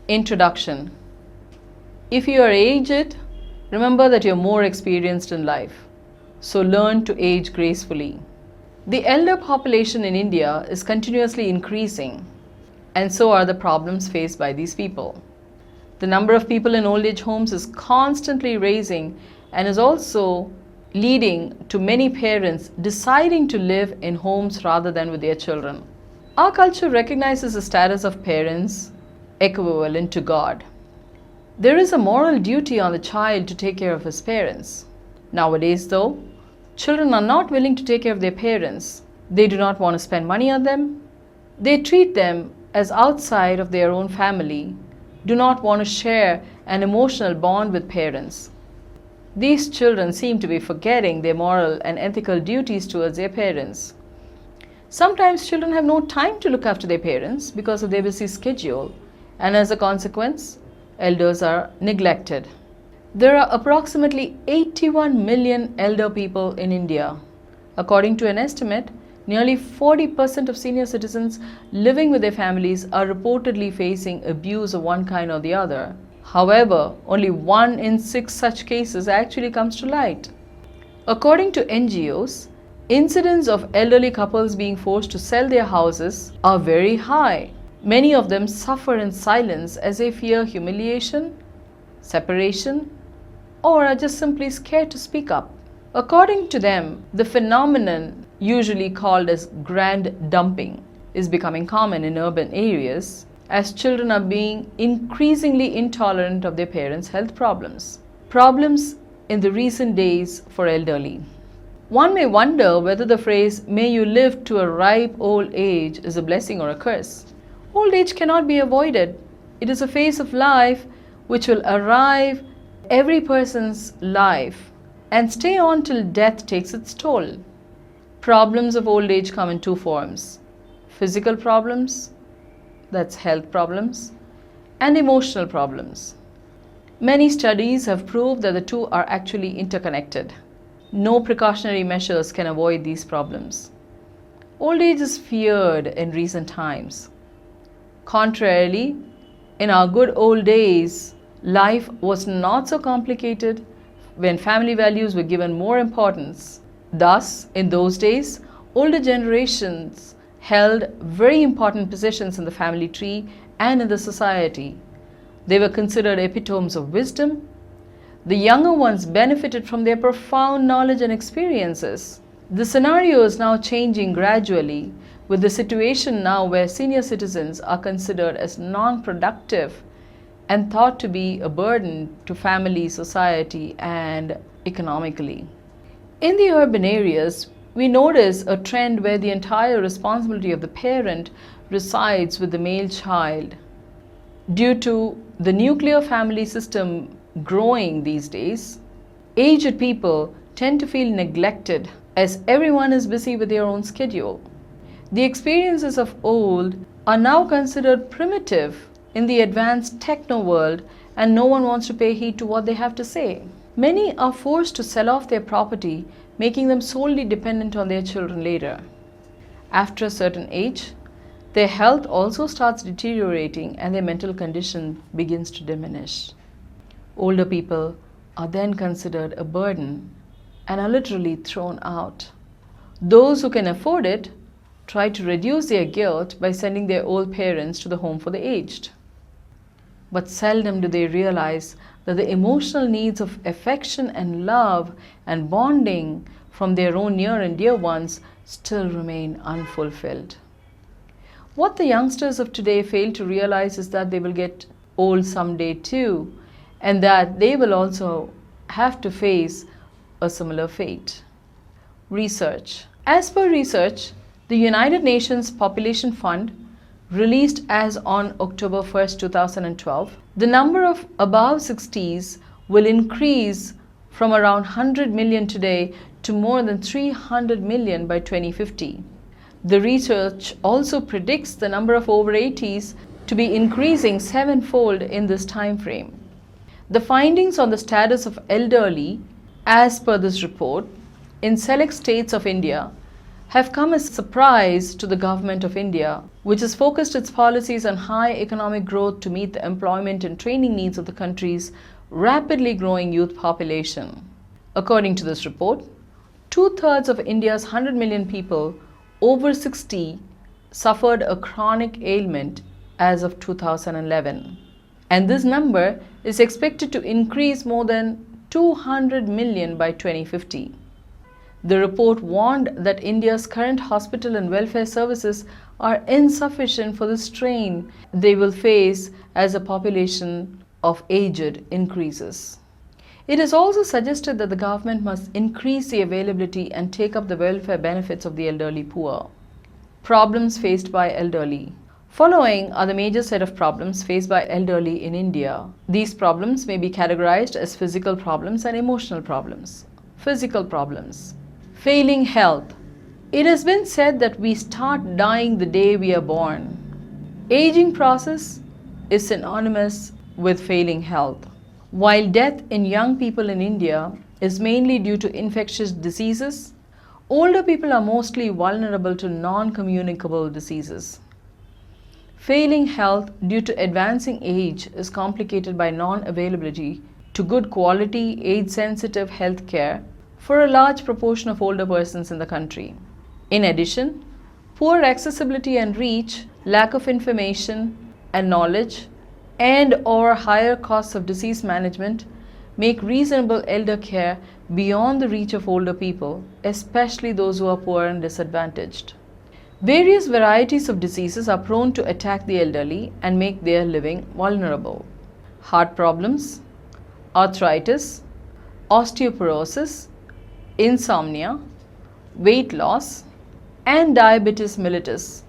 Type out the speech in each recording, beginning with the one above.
Introduction. If you are aged, remember that you're more experienced in life, so learn to age gracefully. The elder population in India is continuously increasing, and so are the problems faced by these people. The number of people in old age homes is constantly rising and is also leading to many parents deciding to live in homes rather than with their children. Our culture recognizes the status of parents equivalent to God. There is a moral duty on the child to take care of his parents. Nowadays, though, children are not willing to take care of their parents. They do not want to spend money on them. They treat them as outside of their own family, do not want to share an emotional bond with parents. These children seem to be forgetting their moral and ethical duties towards their parents. Sometimes children have no time to look after their parents because of their busy schedule, and as a consequence, elders are neglected. There are approximately 81 million elder people in India. According to an estimate, nearly 40% of senior citizens living with their families are reportedly facing abuse of one kind or the other. However, only 1 in 6 such cases actually comes to light. According to NGOs, incidents of elderly couples being forced to sell their houses are very high. Many of them suffer in silence as they fear humiliation, separation, or are just simply scared to speak up. According to them, the phenomenon usually called as grand dumping is becoming common in urban areas as children are being increasingly intolerant of their parents' health problems. Problems in the recent days for elderly. One may wonder whether the phrase, "may you live to a ripe old age," is a blessing or a curse. Old age cannot be avoided. It is a phase of life which will arrive every person's life and stay on till death takes its toll. Problems of old age come in 2 forms: physical problems, that's health problems, and emotional problems. Many studies have proved that the two are actually interconnected. No precautionary measures can avoid these problems. Old age is feared in recent times. Contrarily, in our good old days, life was not so complicated when family values were given more importance. Thus, in those days, older generations held very important positions in the family tree and in the society. They were considered epitomes of wisdom. The younger ones benefited from their profound knowledge and experiences. The scenario is now changing gradually, with the situation now where senior citizens are considered as non-productive and thought to be a burden to family, society, and economically. In the urban areas, we notice a trend where the entire responsibility of the parent resides with the male child. Due to the nuclear family system growing these days, aged people tend to feel neglected as everyone is busy with their own schedule. The experiences of old are now considered primitive in the advanced techno world, and no one wants to pay heed to what they have to say. Many are forced to sell off their property, making them solely dependent on their children later. After a certain age, their health also starts deteriorating and their mental condition begins to diminish. Older people are then considered a burden and are literally thrown out. Those who can afford it try to reduce their guilt by sending their old parents to the home for the aged. But seldom do they realize that the emotional needs of affection and love and bonding from their own near and dear ones still remain unfulfilled. What the youngsters of today fail to realize is that they will get old someday too, and that they will also have to face a similar fate. Research. As per research, the United Nations Population Fund released as on October 1st, 2012, the number of above 60s will increase from around 100 million today to more than 300 million by 2050. The research also predicts the number of over 80s to be increasing 7-fold in this time frame. The findings on the status of elderly, as per this report, in select states of India have come as a surprise to the government of India, which has focused its policies on high economic growth to meet the employment and training needs of the country's rapidly growing youth population. According to this report, two-thirds of India's 100 million people over 60 suffered a chronic ailment as of 2011. And this number is expected to increase more than 200 million by 2050. The report warned that India's current hospital and welfare services are insufficient for the strain they will face as the population of aged increases. It is also suggested that the government must increase the availability and take up the welfare benefits of the elderly poor. Problems faced by elderly. Following are the major set of problems faced by elderly in India. These problems may be categorized as physical problems and emotional problems. Physical problems. Failing health. It has been said that we start dying the day we are born. Aging process is synonymous with failing health. While death in young people in India is mainly due to infectious diseases, older people are mostly vulnerable to non-communicable diseases. Failing health due to advancing age is complicated by non-availability to good quality, age-sensitive health care for a large proportion of older persons in the country. In addition, poor accessibility and reach, lack of information and knowledge, and/or higher costs of disease management make reasonable elder care beyond the reach of older people, especially those who are poor and disadvantaged. Various varieties of diseases are prone to attack the elderly and make their living vulnerable. Heart problems, arthritis, osteoporosis, insomnia, weight loss, and diabetes mellitus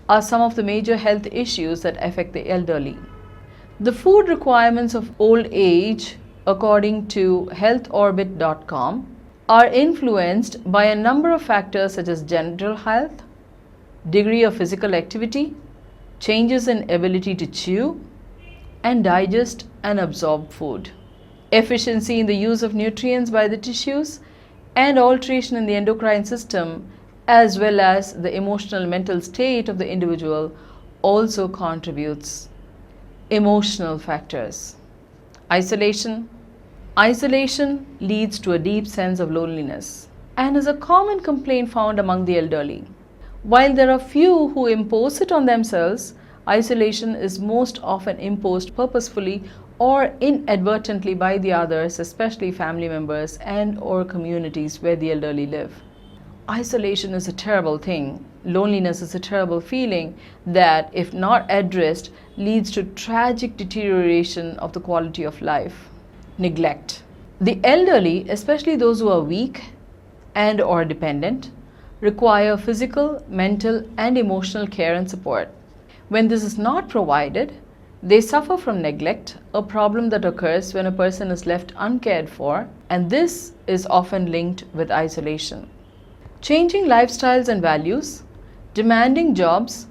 are some of the major health issues that affect the elderly. The food requirements of old age, according to healthorbit.com, are influenced by a number of factors such as general health, degree of physical activity, changes in ability to chew and digest and absorb food, efficiency in the use of nutrients by the tissues, and alteration in the endocrine system, as well as the emotional and mental state of the individual also contributes. Emotional factors. Isolation. Isolation leads to a deep sense of loneliness and is a common complaint found among the elderly. While there are few who impose it on themselves, isolation is most often imposed purposefully or inadvertently by the others, especially family members and/or communities where the elderly live. Isolation is a terrible thing. Loneliness is a terrible feeling that, if not addressed, leads to tragic deterioration of the quality of life. Neglect. The elderly, especially those who are weak and/or dependent, require physical, mental, and emotional care and support. When this is not provided, they suffer from neglect, a problem that occurs when a person is left uncared for, and this is often linked with isolation. Changing lifestyles and values, demanding jobs,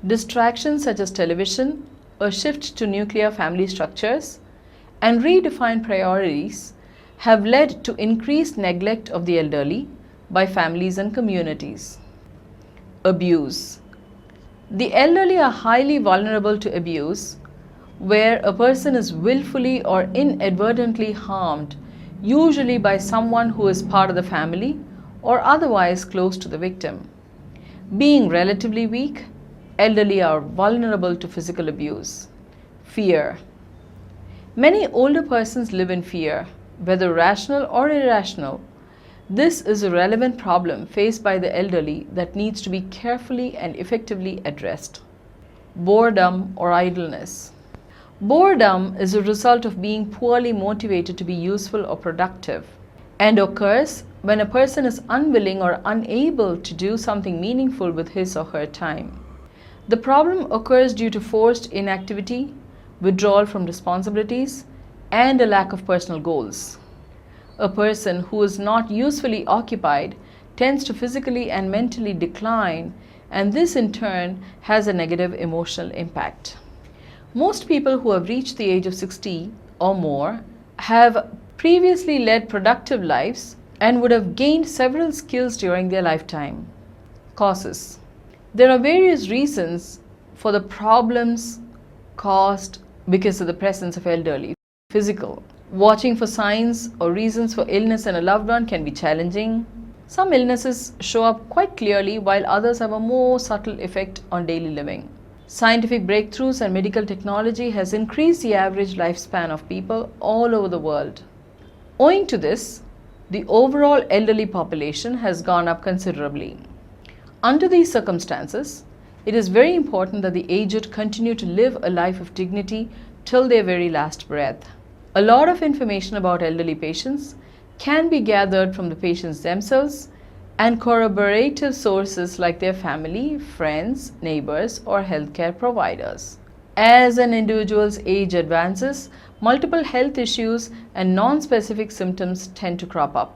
distractions such as television, a shift to nuclear family structures, and redefined priorities have led to increased neglect of the elderly by families and communities. Abuse. The elderly are highly vulnerable to abuse, where a person is willfully or inadvertently harmed, usually by someone who is part of the family or otherwise close to the victim. Being relatively weak, elderly are vulnerable to physical abuse. Fear. Many older persons live in fear, whether rational or irrational. This is a relevant problem faced by the elderly that needs to be carefully and effectively addressed. Boredom or idleness. Boredom is a result of being poorly motivated to be useful or productive and occurs when a person is unwilling or unable to do something meaningful with his or her time. The problem occurs due to forced inactivity, withdrawal from responsibilities, and a lack of personal goals. A person who is not usefully occupied tends to physically and mentally decline, and this in turn has a negative emotional impact. Most people who have reached the age of 60 or more have previously led productive lives and would have gained several skills during their lifetime. Causes. There are various reasons for the problems caused because of the presence of elderly. Physical. Watching for signs or reasons for illness in a loved one can be challenging. Some illnesses show up quite clearly while others have a more subtle effect on daily living. Scientific breakthroughs and medical technology has increased the average lifespan of people all over the world. Owing to this, the overall elderly population has gone up considerably. Under these circumstances, it is very important that the aged continue to live a life of dignity till their very last breath. A lot of information about elderly patients can be gathered from the patients themselves and corroborative sources like their family, friends, neighbors, or healthcare providers. As an individual's age advances, multiple health issues and non-specific symptoms tend to crop up.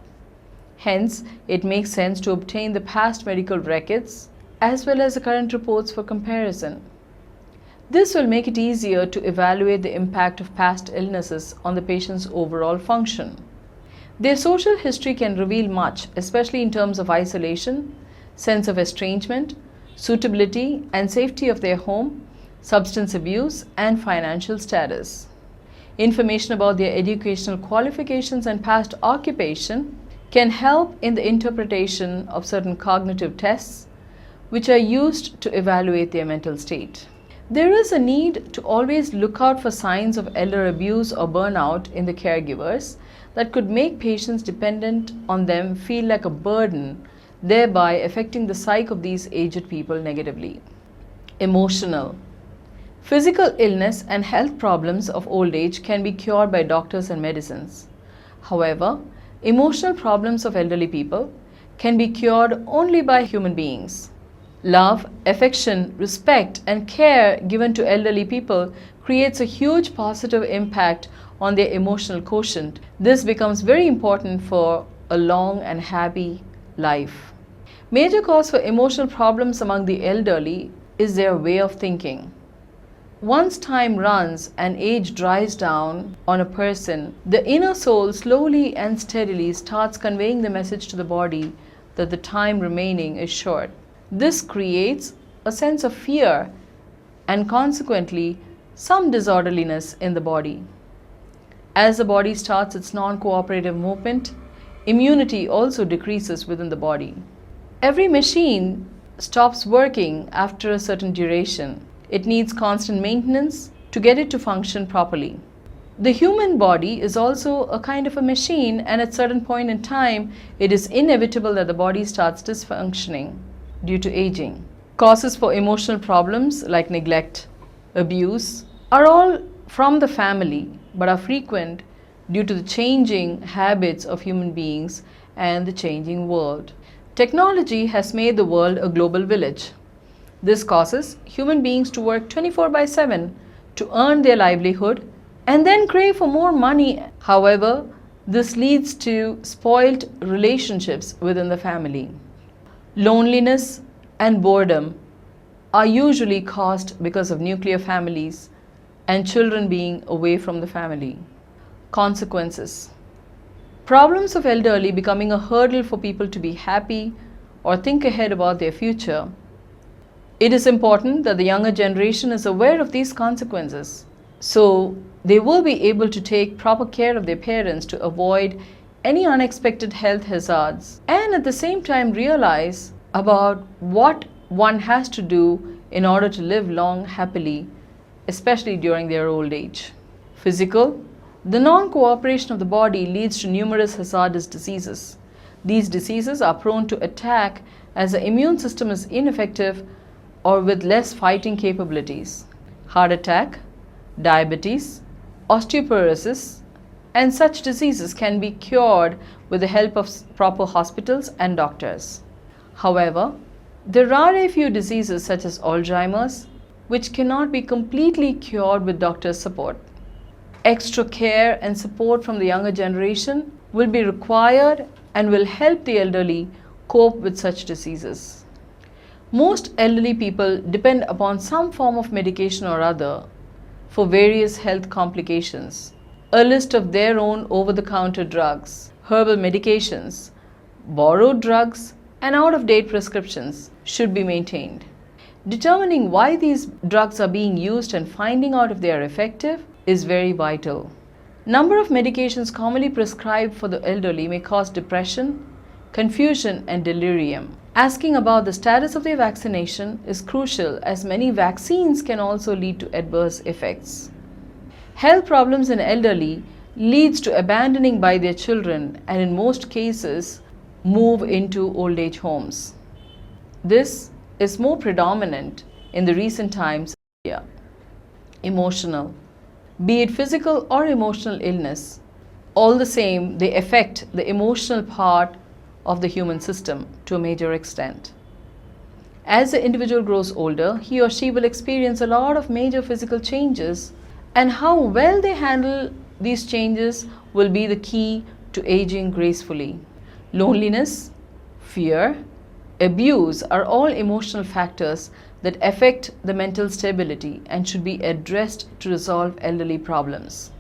Hence, it makes sense to obtain the past medical records as well as the current reports for comparison. This will make it easier to evaluate the impact of past illnesses on the patient's overall function. Their social history can reveal much, especially in terms of isolation, sense of estrangement, suitability and safety of their home, substance abuse, and financial status. Information about their educational qualifications and past occupation can help in the interpretation of certain cognitive tests, which are used to evaluate their mental state. There is a need to always look out for signs of elder abuse or burnout in the caregivers that could make patients dependent on them feel like a burden, thereby affecting the psyche of these aged people negatively. Emotional. Physical illness and health problems of old age can be cured by doctors and medicines. However, emotional problems of elderly people can be cured only by human beings. Love, affection, respect, and care given to elderly people creates a huge positive impact on their emotional quotient. This becomes very important for a long and happy life. Major cause for emotional problems among the elderly is their way of thinking. Once time runs and age dries down on a person, the inner soul slowly and steadily starts conveying the message to the body that the time remaining is short. This creates a sense of fear and consequently some disorderliness in the body. As the body starts its non-cooperative movement, immunity also decreases within the body. Every machine stops working after a certain duration. It needs constant maintenance to get it to function properly. The human body is also a kind of a machine, and at a certain point in time, it is inevitable that the body starts dysfunctioning due to aging. Causes for emotional problems like neglect, abuse are all from the family but are frequent due to the changing habits of human beings and the changing world. Technology has made the world a global village. This causes human beings to work 24/7 to earn their livelihood and then crave for more money. However, this leads to spoiled relationships within the family. Loneliness and boredom are usually caused because of nuclear families and children being away from the family. Consequences. Problems of elderly becoming a hurdle for people to be happy or think ahead about their future. It is important that the younger generation is aware of these consequences, so they will be able to take proper care of their parents to avoid any unexpected health hazards, and at the same time realize about what one has to do in order to live long happily, especially during their old age. Physical. The non-cooperation of the body leads to numerous hazardous diseases. These diseases are prone to attack as the immune system is ineffective or with less fighting capabilities. Heart attack, diabetes, osteoporosis, and such diseases can be cured with the help of proper hospitals and doctors. However, there are a few diseases such as Alzheimer's, which cannot be completely cured with doctor's support. Extra care and support from the younger generation will be required and will help the elderly cope with such diseases. Most elderly people depend upon some form of medication or other for various health complications. A list of their own over-the-counter drugs, herbal medications, borrowed drugs, and out-of-date prescriptions should be maintained. Determining why these drugs are being used and finding out if they are effective is very vital. Number of medications commonly prescribed for the elderly may cause depression, confusion, and delirium. Asking about the status of their vaccination is crucial, as many vaccines can also lead to adverse effects. Health problems in elderly leads to abandoning by their children and in most cases move into old age homes. This is more predominant in the recent times in India. Emotional. Be it physical or emotional illness, all the same, they affect the emotional part of the human system to a major extent. As the individual grows older, he or she will experience a lot of major physical changes, and how well they handle these changes will be the key to aging gracefully. Loneliness, fear, abuse are all emotional factors that affect the mental stability and should be addressed to resolve elderly problems.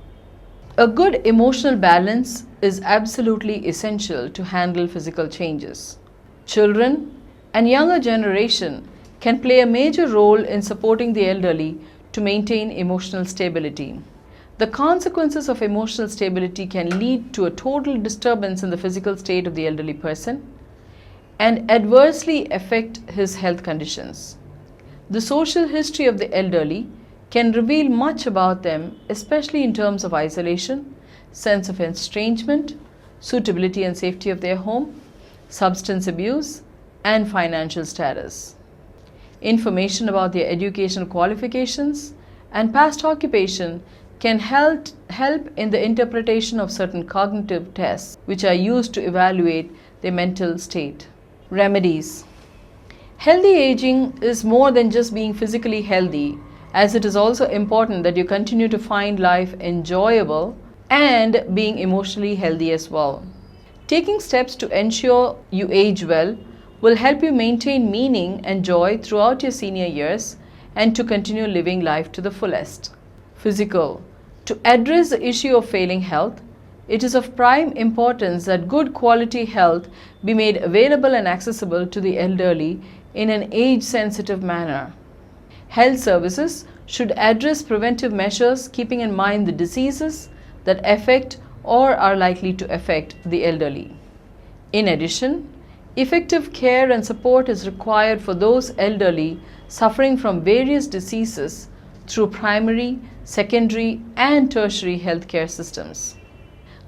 A good emotional balance is absolutely essential to handle physical changes. Children and younger generation can play a major role in supporting the elderly to maintain emotional stability. The consequences of emotional stability can lead to a total disturbance in the physical state of the elderly person and adversely affect his health conditions. The social history of the elderly can reveal much about them, especially in terms of isolation, sense of estrangement, suitability and safety of their home, substance abuse, and financial status. Information about their educational qualifications and past occupation can help in the interpretation of certain cognitive tests which are used to evaluate their mental state. Remedies. Healthy aging is more than just being physically healthy, as it is also important that you continue to find life enjoyable and being emotionally healthy as well. Taking steps to ensure you age well will help you maintain meaning and joy throughout your senior years and to continue living life to the fullest. Physical. To address the issue of failing health, it is of prime importance that good quality health be made available and accessible to the elderly in an age-sensitive manner. Health services should address preventive measures keeping in mind the diseases that affect or are likely to affect the elderly. In addition, effective care and support is required for those elderly suffering from various diseases through primary, secondary, and tertiary healthcare systems.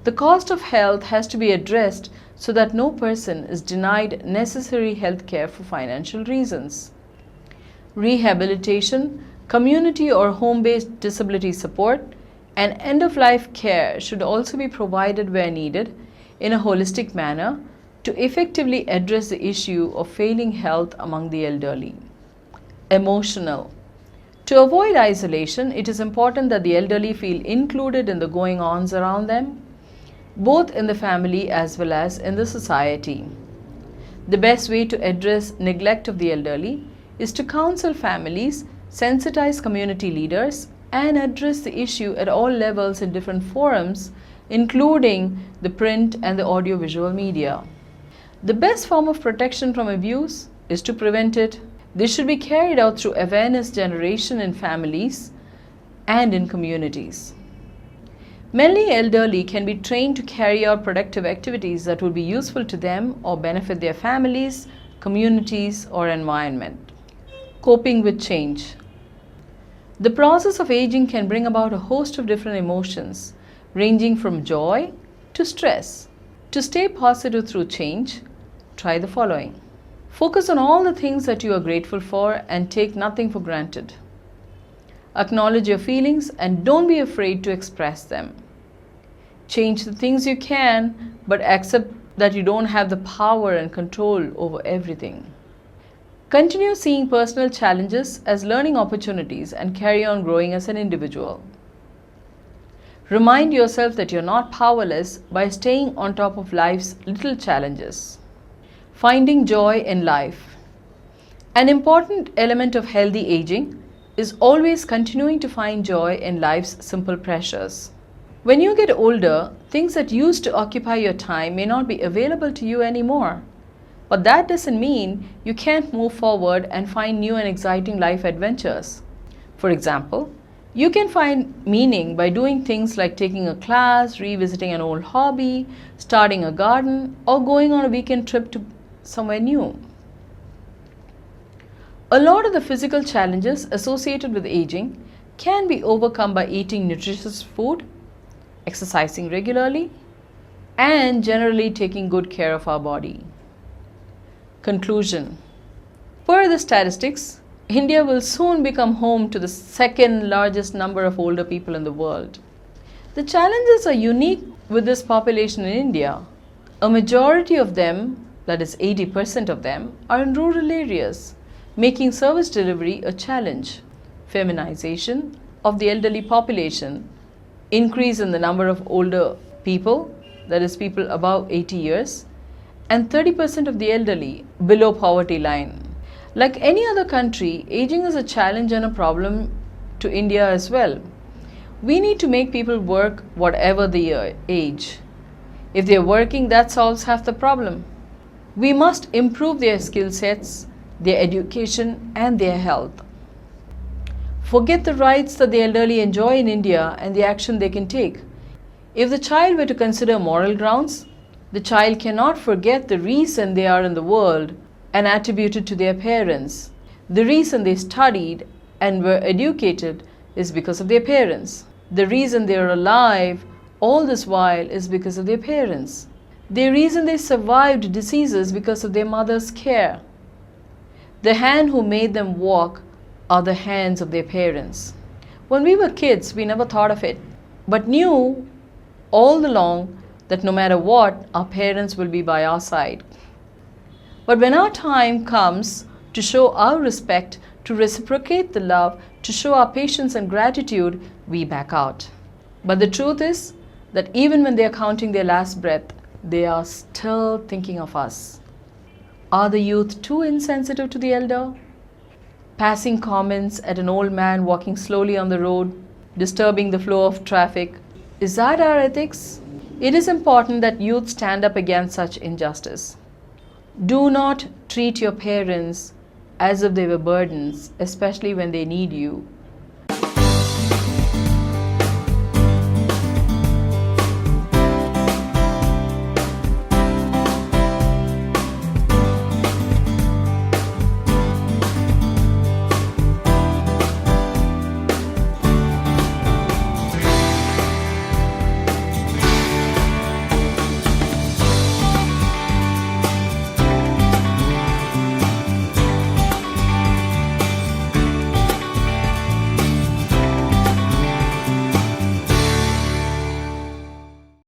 The cost of health has to be addressed so that no person is denied necessary health care for financial reasons. Rehabilitation, community or home-based disability support, and end-of-life care should also be provided where needed in a holistic manner to effectively address the issue of failing health among the elderly. Emotional. To avoid isolation, it is important that the elderly feel included in the going-ons around them, both in the family as well as in the society. The best way to address neglect of the elderly is to counsel families, sensitize community leaders, and address the issue at all levels in different forums, including the print and the audiovisual media. The best form of protection from abuse is to prevent it. This should be carried out through awareness generation in families and in communities. Many elderly can be trained to carry out productive activities that will be useful to them or benefit their families, communities, or environment. Coping with change. The process of aging can bring about a host of different emotions, ranging from joy to stress. To stay positive through change, try the following. Focus on all the things that you are grateful for and take nothing for granted. Acknowledge your feelings and don't be afraid to express them. Change the things you can, but accept that you don't have the power and control over everything. Continue seeing personal challenges as learning opportunities and carry on growing as an individual. Remind yourself that you're not powerless by staying on top of life's little challenges. Finding joy in life. An important element of healthy aging is always continuing to find joy in life's simple pressures. When you get older, things that used to occupy your time may not be available to you anymore. But that doesn't mean you can't move forward and find new and exciting life adventures. For example, you can find meaning by doing things like taking a class, revisiting an old hobby, starting a garden, or going on a weekend trip to somewhere new. A lot of the physical challenges associated with aging can be overcome by eating nutritious food, exercising regularly, and generally taking good care of our body. Conclusion. Per the statistics, India will soon become home to the second largest number of older people in the world. The challenges are unique with this population in India. A majority of them, that is 80% of them, are in rural areas, making service delivery a challenge. Feminization of the elderly population, increase in the number of older people, that is people above 80 years, and 30% of the elderly below poverty line. Like any other country, aging is a challenge and a problem to India as well. We need to make people work whatever the age. If they are working, that solves half the problem. We must improve their skill sets, their education, and their health. Forget the rights that the elderly enjoy in India and the action they can take. If the child were to consider moral grounds, the child cannot forget the reason they are in the world and attribute it to their parents. The reason they studied and were educated is because of their parents. The reason they are alive all this while is because of their parents. The reason they survived diseases because of their mother's care. The hand who made them walk are the hands of their parents. When we were kids, we never thought of it, but knew all along that no matter what, our parents will be by our side. But when our time comes to show our respect, to reciprocate the love, to show our patience and gratitude, we back out. But the truth is that even when they are counting their last breath, they are still thinking of us. Are the youth too insensitive to the elder? Passing comments at an old man walking slowly on the road, disturbing the flow of traffic. Is that our ethics? It is important that youth stand up against such injustice. Do not treat your parents as if they were burdens, especially when they need you.